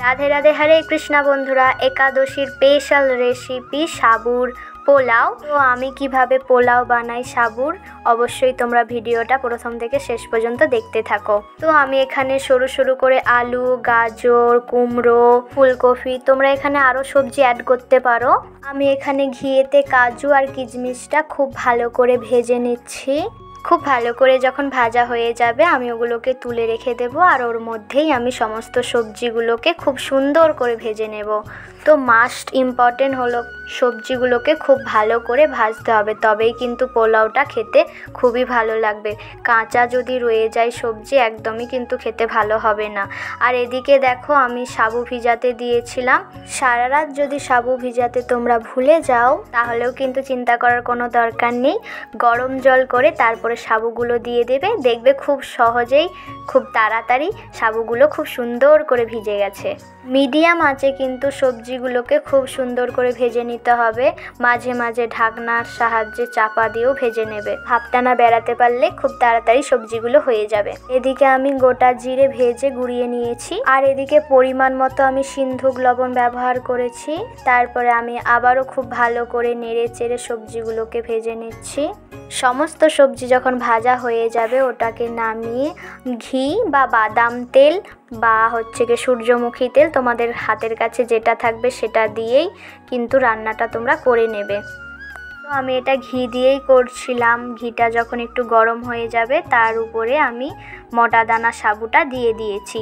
রাধে রাধে, হরে কৃষ্ণা বন্ধুরা। একাদশীর special recipe সাবুর পোলাও। তো আমি কিভাবে পোলাও বানাই সাবুর, অবশ্যই তোমরা ভিডিওটা প্রথম থেকে শেষ পর্যন্ত দেখতে থাকো। তো আমি এখানে সরু সরু করে আলু, গাজর, কুমড়ো, ফুলকপি, তোমরা এখানে আরও সবজি অ্যাড করতে পারো। আমি এখানে ঘিয়েতে কাজু আর কিশমিশটা খুব ভালো করে ভেজে নিচ্ছি। খুব ভালো করে যখন ভাজা হয়ে যাবে আমি ওগুলোকে তুলে রেখে দেব, আর ওর মধ্যেই আমি সমস্ত সবজিগুলোকে খুব সুন্দর করে ভেজে নেব। তো মাস্ট ইম্পর্টেন্ট হলো সবজিগুলোকে খুব ভালো করে ভাজতে হবে, তবেই কিন্তু পোলাওটা খেতে খুবই ভালো লাগবে। কাঁচা যদি রয়ে যায় সবজি একদমই কিন্তু খেতে ভালো হবে না। আর এদিকে দেখো আমি সাবু ভিজাতে দিয়েছিলাম। সারা রাত যদি সাবু ভিজাতে তোমরা ভুলে যাও তাহলেও কিন্তু চিন্তা করার কোনো দরকার নেই। গরম জল করে তারপরে সাবুগুলো দিয়ে দেবে, দেখবে খুব সহজেই খুব তাড়াতাড়ি সাবুগুলো খুব সুন্দর করে ভিজে গেছে। মিডিয়াম আঁচে কিন্তু সবজিগুলোকে খুব সুন্দর করে ভেজে নিতে হবে। মাঝে মাঝে ঢাকনার সাহায্যে চাপা দিয়েও ভেজে নেবে। ভাপটা না বেরাতে পারলে খুব তাড়াতাড়ি সবজিগুলো হয়ে যাবে। এদিকে আমি গোটা জিরে ভেজে গুঁড়িয়ে নিয়েছি, আর এদিকে পরিমাণ মতো আমি সিন্ধুক লবণ ব্যবহার করেছি। তারপরে আমি আবারও খুব ভালো করে নেড়ে চেড়ে সবজিগুলোকে ভেজে নিচ্ছি। সমস্ত সবজি যখন ভাজা হয়ে যাবে ওটাকে নামিয়ে ঘি বা বাদাম তেল বা হচ্ছে গিয়ে সূর্যমুখী তেল, তোমাদের হাতের কাছে যেটা থাকবে সেটা দিয়েই কিন্তু রান্নাটা তোমরা করে নেবে। তো আমি এটা ঘি দিয়েই করছিলাম। ঘিটা যখন একটু গরম হয়ে যাবে তার উপরে আমি মোটা দানা সাবুটা দিয়ে দিয়েছি।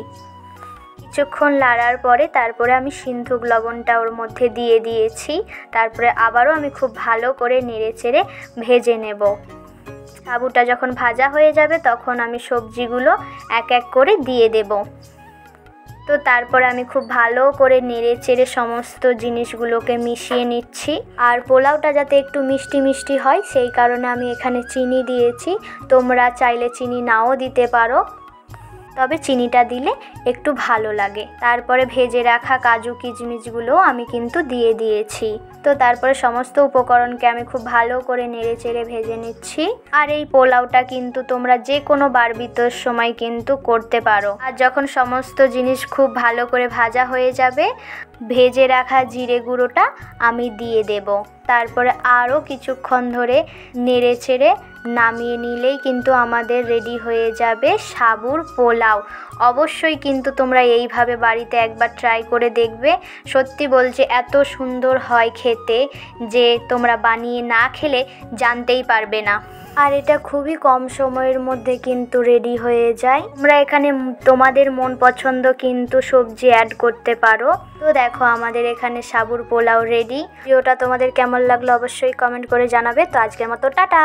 কিছুক্ষণ লাড়ার পরে তারপরে আমি সিন্ধুক লবণটা ওর মধ্যে দিয়ে দিয়েছি। তারপরে আবারও আমি খুব ভালো করে নেড়ে চেড়ে ভেজে নেব। সাবুটা যখন ভাজা হয়ে যাবে তখন আমি সবজিগুলো এক এক করে দিয়ে দেব। তো তারপরে আমি খুব ভালো করে নেড়ে চেড়ে সমস্ত জিনিসগুলোকে মিশিয়ে নিচ্ছি। আর পোলাওটা যাতে একটু মিষ্টি মিষ্টি হয় সেই কারণে আমি এখানে চিনি দিয়েছি। তোমরা চাইলে চিনি নাও দিতে পারো, তবে চিনিটা দিলে একটু ভালো লাগে। তারপরে ভেজে রাখা কাজু কিশমিশগুলো আমি কিন্তু দিয়ে দিয়েছি। তো তারপরে সমস্ত উপকরণকে আমি খুব ভালো করে নেড়ে চেড়ে ভেজে নিচ্ছি। আর এই পোলাওটা কিন্তু তোমরা যে কোনো বারবিতোর সময় কিন্তু করতে পারো। আর যখন সমস্ত জিনিস খুব ভালো করে ভাজা হয়ে যাবে ভেজে রাখা জিরে গুঁড়োটা আমি দিয়ে দেব। তারপরে আরও কিছুক্ষণ ধরে নেড়ে চেড়ে নামিয়ে নিলেই কিন্তু আমাদের রেডি হয়ে যাবে সাবুর পোলাও। অবশ্যই কিন্তু তোমরা এইভাবে বাড়িতে একবার ট্রাই করে দেখবে। সত্যি বলছি এত সুন্দর হয় খেতে যে তোমরা বানিয়ে না খেলে জানতেই পারবে না। আর এটা খুবই কম সময়ের মধ্যে কিন্তু রেডি হয়ে যায়। তোমরা এখানে তোমাদের মন পছন্দ কিন্তু সবজি অ্যাড করতে পারো। তো দেখো আমাদের এখানে সাবুর পোলাও রেডি। ভিডিওটা তোমাদের কেমন লাগলো অবশ্যই কমেন্ট করে জানাবে। তো আজকের মতো টাটা।